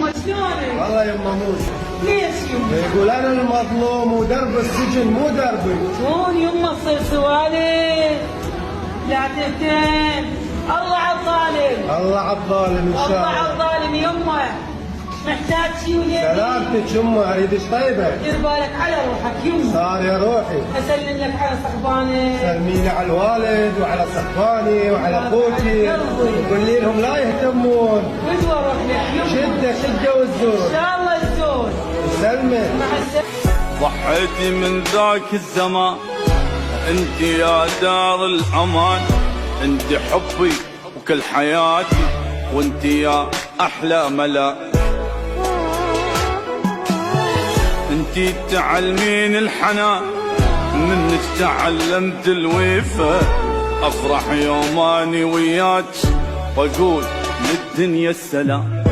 يمه شلونك؟ والله يما موت. ليش يمه؟ يقول انا المظلوم ودرب السجن مو دربي. شلون يمه تصير سوالف؟ لا تهتم، الله على الظالم. الله على الظالم ان شاء الله على الله. الظالم يمه. محتاج شي ولا سلامتك يما، اريد ايش طيبه؟ دير بالك على روحك يمه. صار يا روحي. اسلم لك على صحبانك. سلميني على الوالد وعلى صحباني وعلى اخوتي، قولي لهم لا يهتمون. بدو اروح لك يمه. شده والزور. ان شاء الله الزول. سلمي. مع السلامه. ضحيتي من ذاك الزمان، انت يا دار الامان، انت حبي وكل حياتي، وانت يا احلى ملاك. انت تعلمين الحنان، منك تعلمت الوفا، افرح يوم اني وياك واقول للدنيا السلام.